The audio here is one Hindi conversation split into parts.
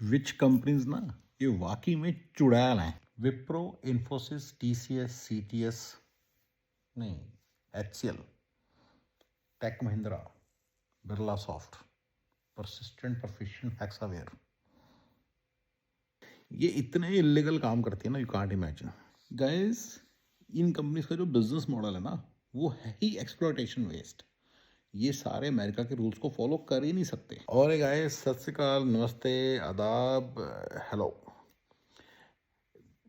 विच कंपनीज ना ये वाकई में चुड़ैल हैं। विप्रो, इन्फोसिस, टीसीएस, सीटीएस नहीं, एचसीएल, टेक महिंद्रा, बिरला सॉफ्ट, परसिस्टेंट, परफिशिएंट, हेक्सावेयर, ये इतने इलीगल काम करती है ना, यू कांट इमेजिन गाइस। इन कंपनीज का जो बिजनेस मॉडल है ना, वो है ही एक्सप्लॉयटेशन वेस्ट। ये सारे अमेरिका के रूल्स को फॉलो कर ही नहीं सकते। और गाइस, सत श्री अकाल, नमस्ते, आदाब, हेलो।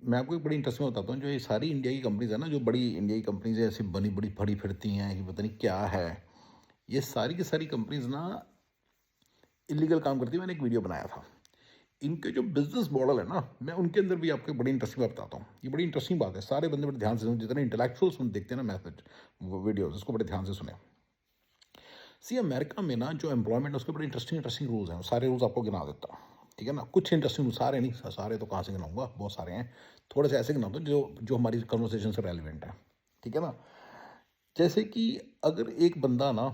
मैं आपको एक बड़ी इंटरेस्टिंग बताता हूँ। जो ये सारी इंडिया की कंपनीज है ना, जो बड़ी इंडिया की कंपनीज है, ऐसी बनी बड़ी फड़ी फिरती हैं कि पता नहीं क्या है, ये सारी की सारी कंपनीज ना इलीगल काम करती है। मैंने एक वीडियो बनाया था। इनके जो बिजनेस मॉडल है ना, मैं उनके अंदर भी आपको बड़ी इंटरेस्टिंग बात बताता हूँ। ये बड़ी इंटरेस्टिंग बात है, सारे बंदे बड़े ध्यान से सुने, जितने इंटेलेक्चुअल सुन देखते हैं ना मैसेज वीडियोज, उसको बड़े ध्यान से सुने। सी अमेरिका में ना जो एम्प्लॉयमेंट है, उसके बड़े इंटरेस्टिंग इंटरेस्टिंग रूल्स हैं। सारे रूल्स आपको गिना देता हूँ, ठीक है ना। कुछ इंटरेस्टिंग, सारे नहीं, सारे तो कहाँ से गिनाऊंगा, बहुत सारे हैं। थोड़े से ऐसे गिनाता हूँ जो जो हमारी कन्वर्सेशन से रेलिवेंट है, ठीक है ना। जैसे कि अगर एक बंदा ना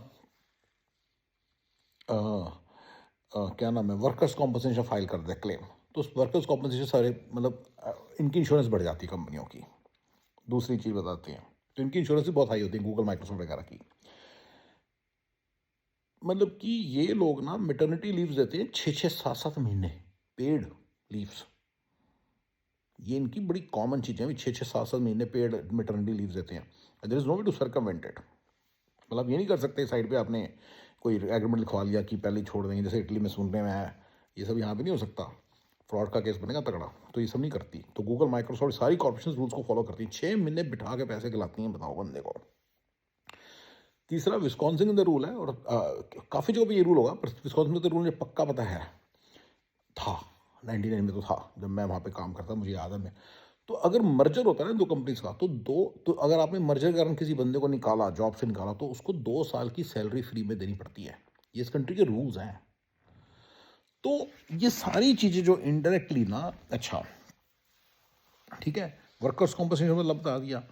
क्या नाम है, वर्कर्स कॉम्पनसेशन फाइल कर दे क्लेम, तो उस वर्कर्स कॉम्पनसेशन सारे मतलब इनकी इंश्योरेंस बढ़ जाती है कंपनियों की। दूसरी चीज़ बताते हैं, तो इनकी इंश्योरेंस भी बहुत हाई होती है, गूगल, माइक्रोसॉफ्ट वगैरह की। मतलब कि ये लोग ना मेटर्निटी लीव्स देते हैं 6-6, 7-7 महीने, पेड लीव्स। ये इनकी बड़ी कॉमन चीज़ें हैं, 6-6, 7-7 महीने पेड मेटर्निटी लीव्स देते हैं। There is no way to circumvent it. मतलब ये नहीं कर सकते साइड पे आपने कोई एग्रीमेंट लिखवा लिया कि पहले ही छोड़ देंगे, जैसे इटली में सुनने में आया। ये सब यहाँ पे नहीं हो सकता, फ्रॉड का केस बनेगा तगड़ा। तो ये सब नहीं करती। तो गूगल, माइक्रोसॉफ्ट, सारी कॉर्पोरेशन रूल्स को फॉलो करती हैं। 6 महीने बिठा के पैसे खिलाती हैं, बताओ बंदे को। तीसरा, विस्कॉन्सिन में रूल है, और काफ़ी जगह पे ये रूल होगा, पर विस्कॉन्सिन में तो रूल मुझे पक्का पता है, था 99 में तो था, जब मैं वहाँ पे काम करता, मुझे याद है। मैं तो अगर मर्जर होता है ना दो कंपनीज का, तो अगर आपने मर्जर के कारण किसी बंदे को निकाला, जॉब से निकाला, तो उसको 2 साल की सैलरी फ्री में देनी पड़ती है। ये इस कंट्री के रूल्स हैं। तो ये सारी चीज़ें जो इनडायरेक्टली ना, अच्छा ठीक है, वर्कर्स कॉम्पनसेशन मतलब बता दिया।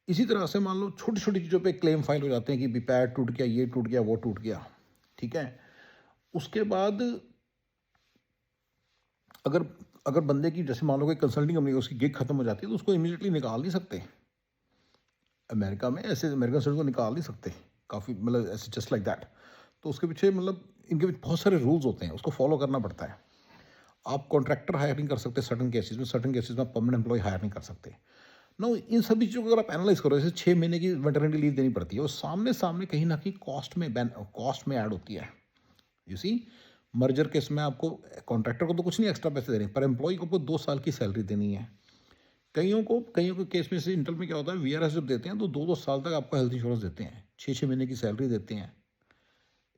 इसी तरह से मान लो छोटी छोटी चीज़ों पे क्लेम फाइल हो जाते हैं कि भी पैर टूट गया, ये टूट गया, वो टूट गया, ठीक है। उसके बाद अगर अगर बंदे की, जैसे मान लो कोई कंसल्टिंग कंपनी, उसकी गिग खत्म हो जाती है, तो उसको इमीडिएटली निकाल नहीं सकते। अमेरिका में ऐसे अमेरिकन स्टूडेंट को निकाल नहीं सकते, काफ़ी मतलब ऐसे जस्ट लाइक दैट। तो उसके पीछे मतलब इनके पीछे बहुत सारे रूल्स होते हैं, उसको फॉलो करना पड़ता है। आप कॉन्ट्रैक्टर हायर नहीं कर सकते सर्टन केसेस में, सर्टन केसेस में परमानेंट एम्प्लॉय हायर नहीं कर सकते। नो, इन सभी चीज़ों को अगर आप एनालाइज करो, जैसे 6 महीने की वेटरनिटी लीव देनी पड़ती है, वो सामने सामने कहीं ना कहीं कॉस्ट में ऐड होती है। यू सी, मर्जर केस में आपको कॉन्ट्रैक्टर को तो कुछ नहीं एक्स्ट्रा पैसे देने, पर एम्प्लॉय को आपको 2 साल की सैलरी देनी है। कईयों को केस में से इंटर में क्या होता है, वीआरएस जब देते हैं तो 2-2 साल तक आपको हेल्थ इंश्योरेंस देते हैं, 6-6 महीने की सैलरी देते हैं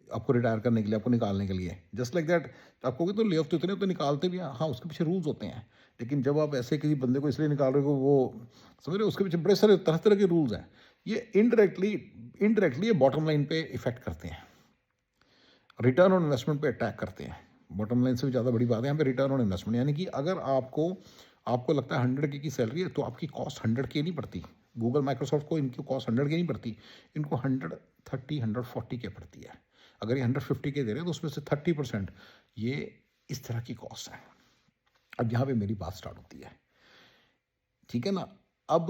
आपको रिटायर करने के लिए, आपको निकालने के लिए, जस्ट लाइक दैट। आपको तो ले ऑफ तो इतने तो निकालते भी हैं, हाँ उसके पीछे रूल्स होते हैं। लेकिन जब आप ऐसे किसी बंदे को इसलिए निकाल रहे हो, वो समझ रहे हो, उसके पीछे बड़े सारे तरह तरह के रूल्स हैं। ये इनडायरेक्टली ये बॉटम लाइन पे इफेक्ट करते हैं, रिटर्न ऑन इन्वेस्टमेंट पे अटैक करते हैं। बॉटम लाइन से भी ज़्यादा बड़ी बात है यहाँ पे रिटर्न ऑन इन्वेस्टमेंट, यानी कि अगर आपको लगता है 100K की सैलरी है, तो आपकी कॉस्ट 100K नहीं पड़ती। गूगल, माइक्रोसॉफ्ट को इनकी कॉस्ट 100K नहीं पड़ती, इनको 130-140K पड़ती है। अगर ये 150K दे रहे हैं, तो उसमें से 30% ये इस तरह की कॉस्ट है। अब यहाँ पे मेरी बात स्टार्ट होती है, ठीक है ना। अब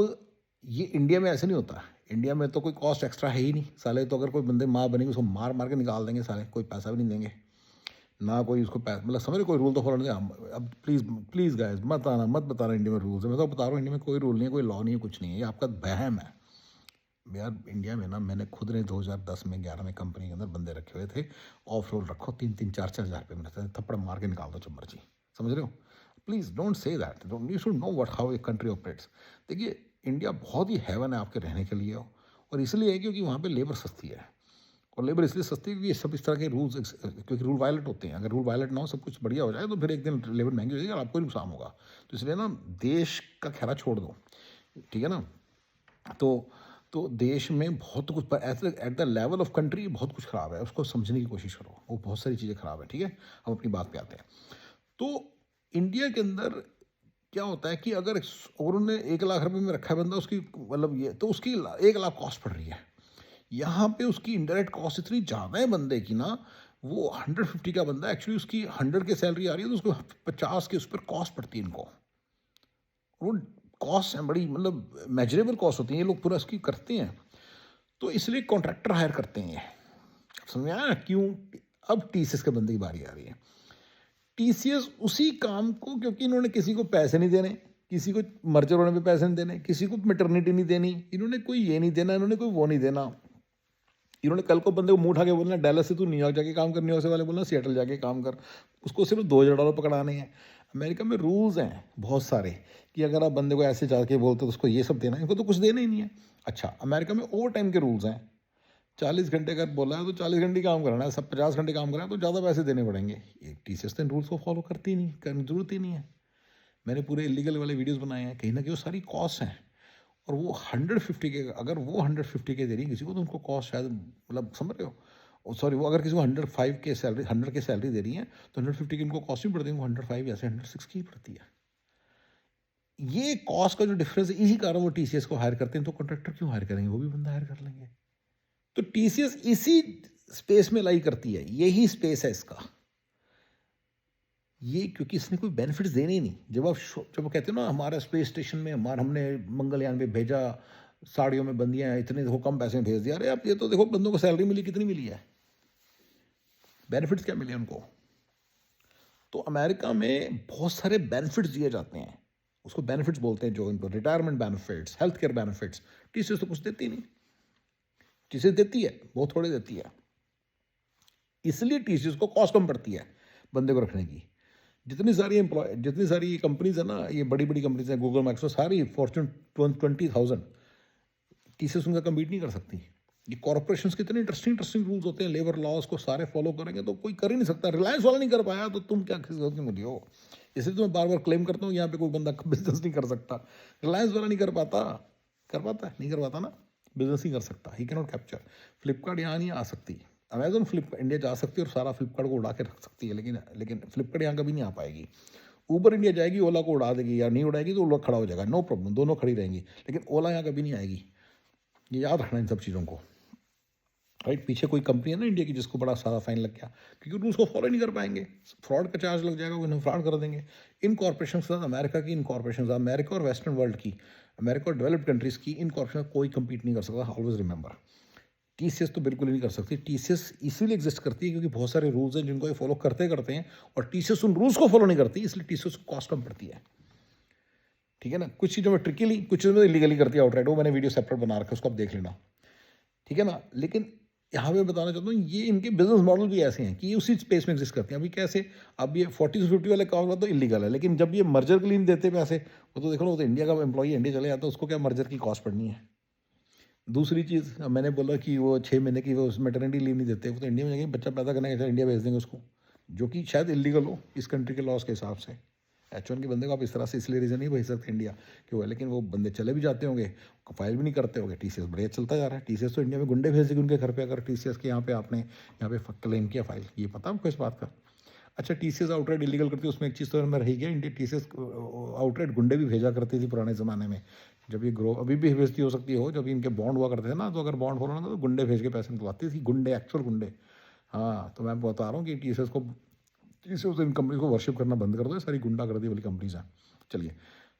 ये इंडिया में ऐसे नहीं होता। इंडिया में तो कोई कॉस्ट एक्स्ट्रा है ही नहीं साले, तो अगर कोई बंदे माँ बनेंगे, उसको मार मार के निकाल देंगे साले, कोई पैसा भी नहीं देंगे ना, कोई उसको पैसा, मतलब समझ रहे, कोई रूल तो फॉलो नहीं। अब प्लीज़ प्लीज़ गाइस, मत बताना इंडिया में रूल्स है। मैं तो बता रहा हूँ, इंडिया में कोई रूल नहीं है, कोई लॉ नहीं है, कुछ नहीं है, ये आपका वहम है। यार इंडिया में ना, मैंने खुद ने 2010 में 11 में कंपनी के अंदर बंदे रखे हुए थे, ऑफ रोल रखो, 3-3, 4-4 हज़ार रुपये मिलते थे, थप्पड़ मार के निकाल दो जब मर्जी। समझ रहे हो। Please don't say that, you should know what how a country operates. देखिए, इंडिया बहुत ही हेवन है आपके रहने के लिए, और इसलिए है क्योंकि वहाँ पे लेबर सस्ती है। और लेबर इसलिए सस्ती है क्योंकि ये सब इस तरह के रूल्स, क्योंकि रूल वायलेट होते हैं। अगर रूल वायलेट ना हो, सब कुछ बढ़िया हो जाए, तो फिर एक दिन लेबर महंगी हो जाएगी और आपको ही नुकसान होगा। तो इसलिए ना, देश का खैरा छोड़ दो, ठीक है ना। तो तो देश में बहुत कुछ, at the level of country बहुत कुछ ख़राब है, उसको समझने की कोशिश करो, वो बहुत सारी चीज़ें ख़राब है, ठीक है। हम अपनी बात पे आते हैं। तो इंडिया के अंदर क्या होता है कि अगर उन्होंने 1 लाख रुपए में रखा है बंदा, उसकी मतलब ये तो उसकी 1 लाख कॉस्ट पड़ रही है। यहाँ पे उसकी इनडायरेक्ट कॉस्ट इतनी ज़्यादा है बंदे की ना, वो 150 का बंदा एक्चुअली उसकी 100 की सैलरी आ रही है तो उसको 50 के उस पर कॉस्ट पड़ती है इनको। वो कॉस्ट है बड़ी, मतलब मेजरेबल कॉस्ट होती है, ये लोग पूरा इसकी करते हैं। तो इसलिए कॉन्ट्रैक्टर हायर करते हैं ये। समझ में आया ना क्यों? अब टीसीएस के बंदे की बारी आ रही है। टीसीएस उसी काम को, क्योंकि इन्होंने किसी को पैसे नहीं देने, किसी को मर्जर होने पे पैसे नहीं देने, किसी को मैटरनिटी नहीं देनी, इन्होंने कोई ये नहीं देना, इन्होंने कोई वो नहीं देना। इन्होंने कल को बंदे को मुंह उठा के बोलना डैलस से तू न्यूयॉर्क जाके काम कर, न्यूयॉर्क से वाले बोलना सिएटल जाके काम कर, उसको सिर्फ $2000 पकड़ाने हैं। अमेरिका में रूल्स हैं बहुत सारे कि अगर आप बंदे को ऐसे जाके बोलते तो उसको ये सब देना है, इनको तो कुछ देना ही नहीं है। अच्छा, अमेरिका में ओवर टाइम के रूल्स हैं। 40 घंटे अगर बोला है तो 40 घंटे काम कराना है, सब 50 घंटे काम कराना है तो ज़्यादा पैसे देने पड़ेंगे। ये टीसीएस तो इन रूल्स को फॉलो करती ही नहीं, करने की जरूरत ही नहीं है। मैंने पूरे इलीगल वाले वीडियोस बनाए हैं, कहीं ना कहीं वो सारी कॉस्ट हैं। और वो 150 के, अगर वो 150 के दे रही है किसी को तो उनको कॉस्ट शायद, मतलब समझ रहे हो, सॉरी, वो अगर किसी को 105 के सैलरी 100 की सैलरी दे रही है तो 150 की इनको कॉस्ट भी पड़ती है, 105 या 106 की ही पड़ती है। ये कॉस्ट का जो डिफरेंस है, इसी कारण वो टीसीएस को हायर करते हैं। तो कॉन्ट्रैक्टर क्यों हायर करेंगे, वो भी बंदा हायर कर लेंगे। तो टीसीएस इसी स्पेस में लाई करती है, यही स्पेस है इसका। ये क्योंकि इसने कोई बेनिफिट्स देने ही नहीं। जब वो कहते हैं ना हमारा स्पेस स्टेशन में हमने मंगलयान पे भेजा, साड़ियों में बंदियां इतने देखो कम पैसे में भेज दिया। अरे आप ये तो देखो बंदों को सैलरी मिली, कितनी मिली है, बेनिफिट्स क्या मिले उनको। तो अमेरिका में बहुत सारे बेनिफिट्स दिए जाते हैं, उसको बेनिफिट्स बोलते हैं, जो इनको retirement benefits, health care benefits. TCS तो कुछ देती नहीं, टीसीएस देती है बहुत थोड़े देती है, इसलिए टीसीएस को कॉस्ट कम पड़ती है बंदे को रखने की। जितनी सारी कंपनीज है ना, ये बड़ी बड़ी कंपनीज हैं, गूगल, माइक्रोसॉफ्ट, सारी फॉर्च्यून 20,000, टीसीएस उनका कम्पीट नहीं कर सकती। ये कॉर्पोरेशंस के इतने इंटरेस्टिंग इंटरेस्टिंग रूल्स होते हैं, लेबर लॉज को सारे फॉलो करेंगे तो कोई कर ही नहीं सकता। रिलायंस वाला नहीं कर पाया तो तुम क्या किसी मुझे हो। इसलिए तो मैं बार बार क्लेम करता हूँ यहाँ पे कोई बंदा बिजनेस नहीं कर सकता। रिलायंस वाला नहीं कर पाता, कर पाता है, नहीं कर पाता ना, बिजनेस नहीं कर सकता, he can not capture. Flipkart यहाँ नहीं आ सकती, अमेजोन फ्लिपकार्ट इंडिया जा सकती है और सारा फ्लिपकार्ट को उड़ा के रख सकती है, लेकिन फ्लिपकार्ट यहाँ कभी नहीं आ पाएगी। ऊबर इंडिया जाएगी, ओला को उड़ा देगी, या नहीं उड़ाएगी तो ओला खड़ा हो जाएगा, नो प्रॉब्लम, दोनों खड़ी रहेंगी, लेकिन ओला यहाँ कभी नहीं आएगी। ये याद रखना इन सब चीज़ों को, राइट। पीछे कोई कंपनी है ना इंडिया की जिसको बड़ा सारा फाइन लग गया, क्योंकि रूल्स को फॉलो नहीं कर पाएंगे, फ्रॉड का चार्ज लग जाएगा, वो इन्हें फ्रॉड कर देंगे। इन कॉर्पोरेशन के साथ अमेरिका की इन कॉर्पोरेशन, अमेरिका और वेस्टर्न वर्ल्ड की, अमेरिका और डेवलप्ड कंट्रीज की इन कॉर्पोरेशन कोई कम्पीट नहीं कर सकता। ऑलवेज रिमेंबर, टीसीएस तो बिल्कुल ही नहीं कर सकती। टीसीएस इसीलिए एग्जिस्ट करती है क्योंकि बहुत सारे रूल्स हैं जिनको ये फॉलो करते करते हैं, और टीसीएस उन रूल्स को फॉलो नहीं करती, इसलिए टीसीएस को कॉस्ट कम पड़ती है। ठीक है ना, कुछ चीज़ों में ट्रिकली, कुछ चीज़ों में इलीगली करती है आउटराइट, वो मैंने वीडियो सेपरेट बना रखा है, उसको आप देख लेना। ठीक है ना, लेकिन यहाँ पे बताना चाहता हूँ ये इनके बिजनेस मॉडल भी ऐसे हैं कि ये उसी स्पेस में एग्जिस्ट करते हैं। अभी कैसे, अब ये 40 से 50 वाले काम तो इलीगल है, लेकिन जब ये मर्जर के लिए नहीं देते पैसे, वो तो देखो ना, वो तो इंडिया का एम्प्लॉई इंडिया चले जाता है, उसको क्या मर्जर की कॉस्ट पड़नी है। दूसरी चीज़ मैंने बोला कि वो 6 महीने की वो मैटरनिटी लीव नहीं देते, वो तो इंडिया में जाएंगे बच्चा पैदा करने के, इंडिया भेज देंगे उसको, जो कि शायद इलीगल हो इस कंट्री के लॉज के हिसाब से। H1 के बंदे को आप इस तरह से इसलिए रीज़न नहीं भेज सकते इंडिया क्यों है, लेकिन वो बंदे चले भी जाते होंगे, फाइल भी नहीं करते होंगे। टीसीएस बढ़िया चलता जा रहा है। टीसीएस तो इंडिया में गुंडे भेज देगी उनके घर पे, अगर टीसीएस के यहाँ पे आपने यहाँ पे क्लेम किया फाइल, ये पता आपको इस बात का। अच्छा, टीसीएस आउटराइट इलीगल करती है, उसमें एक चीज़ तो मैं रही गया, इंडिया टीसीएस आउटराइट गुंडे भी भेजा करती थी पुराने ज़माने में, जब ये ग्रो, अभी भी भेजती हो सकती हो, जब इनके बॉन्ड हुआ करते थे ना, तो अगर बॉन्ड हो रहा था तो गुंडे भेज के पैसे निकलवाती थी, गुंडे, एक्चुअल गुंडे। हाँ, तो मैं बता रहा हूँ कि टीसीएस को, टीसीएस इन कंपनी को वर्शिप करना बंद कर दो, ये सारी गुंडागर्दी वाली कंपनीज हैं। चलिए,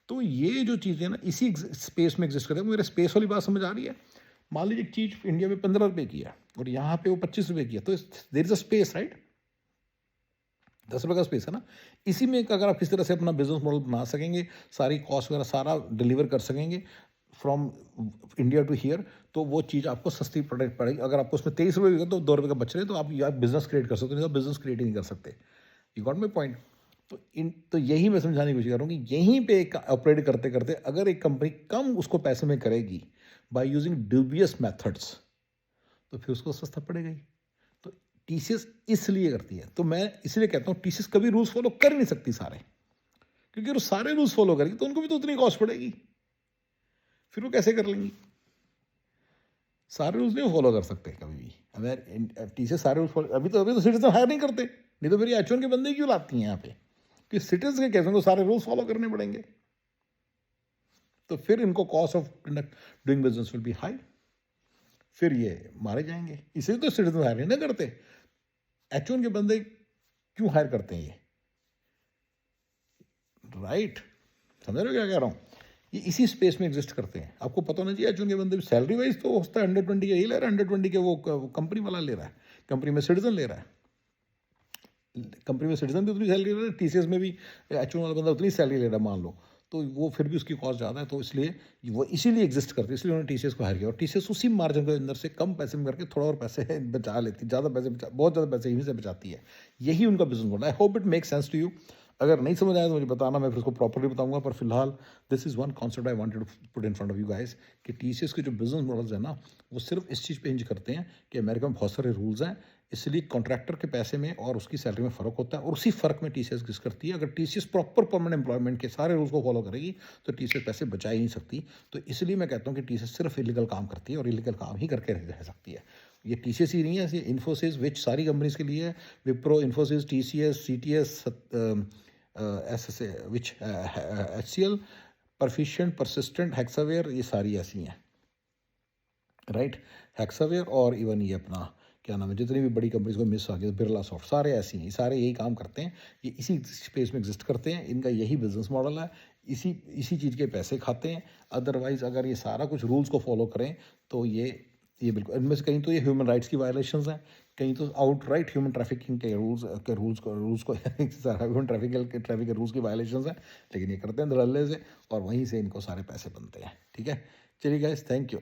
तो ये जो चीज़ें ना इसी स्पेस में एग्जिस्ट करते हैं। मेरे स्पेस वाली बात समझ आ रही है। मान लीजिए एक चीज़ इंडिया में 15 रुपये की है और यहाँ पे वो 25 रुपये की है, तो there is a space, right. 10 रुपये का स्पेस है ना। इसी में अगर आप किस तरह से अपना बिजनेस मॉडल बना सकेंगे, सारी कॉस्ट वगैरह सारा डिलीवर कर सकेंगे फ्रॉम इंडिया टू हियर, तो वो चीज़ आपको सस्ती पड़ेगी। अगर आपको उसमें 23 रुपये भी तो 2 रुपये का बच रहे, तो आप बिजनेस क्रिएट कर सकते हो, नहीं तो बिजनेस क्रिएट ही नहीं कर सकते। You got my point. तो यही मैं समझाने की कोशिश कर रहा हूँ कि यहीं पे ऑपरेट करते करते अगर एक कंपनी कम उसको पैसे में करेगी बाय यूजिंग ड्यूबियस मेथड्स, तो फिर उसको सस्ता पड़ेगा ही। तो टीसीएस इसलिए करती है, तो मैं इसलिए कहता हूँ टीसीएस कभी रूल्स फॉलो कर नहीं सकती सारे, क्योंकि वो सारे रूल्स फॉलो करेगी तो उनको भी तो उतनी कॉस्ट पड़ेगी, फिर वो कैसे कर लेंगी। सारे रूल्स नहीं फॉलो कर सकते कभी भी। अगर टीसीएस सारे रूल्स फॉलो, अभी तो सिटीजन हायर नहीं करते, नहीं तो फिर H1 के बंदे क्यों लाती हैं यहाँ पे, कि सिटीजन के केस में तो सारे रूल्स फॉलो करने पड़ेंगे, तो फिर इनको cost of doing business will be high, फिर ये मारे जाएंगे। इसलिए तो सिटीजन हायर नहीं करते। H1 के बंदे क्यों हायर करते हैं ये? राइट, समझ रहे हो क्या कह रहा हूँ? ये इसी स्पेस में एग्जिस्ट करते हैं। आपको पता होना चाहिए एच के बंदे सैलरी वाइज तो होता है 120 का, यही ले रहा है 120 के, वो कंपनी वाला ले रहा है, कंपनी में सिटीजन ले रहा है, कंपनी में सिटीजन भी उतनी सैलरी ले रहा है, टीसीएस में भी एच वाला बंदा उतनी सैलरी ले रहा है मान लो, तो वो फिर भी उसकी कॉस्ट ज़्यादा है, तो इसलिए वो इसीलिए एग्जिस्ट करती है, इसलिए उन्होंने टीसीएस को हायर किया, और टीसीएस उसी मार्जिन के अंदर से कम पैसे में करके थोड़ा और पैसे बचा लेती, ज़्यादा पैसे बचा, बहुत ज़्यादा पैसे यहीं से बचाती है। यही उनका बिजनेस मॉडल है। I hope it make sense to you. अगर नहीं समझ आया तो मुझे बताना, मैं फिर उसको प्रॉपर्ली बताऊंगा, पर फिलहाल this is one concept I wanted to put in front of you guys, कि टीसीएस के जो बिजनेस मॉडल्स हैं ना, वो सिर्फ इस चीज़ पे हिंज करते हैं कि अमेरिका में बहुत सारे रूल्स हैं, इसलिए कॉन्ट्रैक्टर के पैसे में और उसकी सैलरी में फ़र्क होता है, और उसी फ़र्क में टीसीएस किस करती है। अगर टीसीएस प्रॉपर परमानेंट एम्प्लॉयमेंट के सारे रूल्स को फॉलो करेगी तो टीसीएस पैसे बचा ही नहीं सकती। तो इसलिए मैं कहता हूँ कि टीसीएस सिर्फ इलीगल काम करती है, और इलीगल काम ही करके रह सकती है। ये टीसीएस ही नहीं है, ये इन्फोसिस विच सारी कंपनीज के लिए है, विप्रो, इन्फोसिस, टीसीएस, सीटीएस, एस विच HCL, परफिशिएंट, परसिस्टेंट, हेक्सावेयर, ये सारी ऐसी हैं, राइट। हेक्सावेयर और इवन ये अपना क्या नाम है, जितनी भी बड़ी कंपनीज को मिस आ गया, बिरला सॉफ्ट, सारे ऐसी हैं, ये सारे यही काम करते हैं, ये इसी स्पेस में एग्जिस्ट करते हैं, इनका यही बिजनेस मॉडल है, इसी इसी चीज़ के पैसे खाते हैं। अदरवाइज अगर ये सारा कुछ रूल्स को फॉलो करें तो ये बिल्कुल, इनमें से कहीं तो ये ह्यूमन राइट्स की वायलेशंस हैं, कहीं तो आउटराइट ह्यूमन ट्रैफिकिंग के रूल्स को ह्यूमन ट्रैफिक के रूल्स की वायलेशंस हैं, लेकिन ये करते हैं धड़ल्ले से, और वहीं से इनको सारे पैसे बनते हैं। ठीक है, चलिए गाइस, थैंक यू।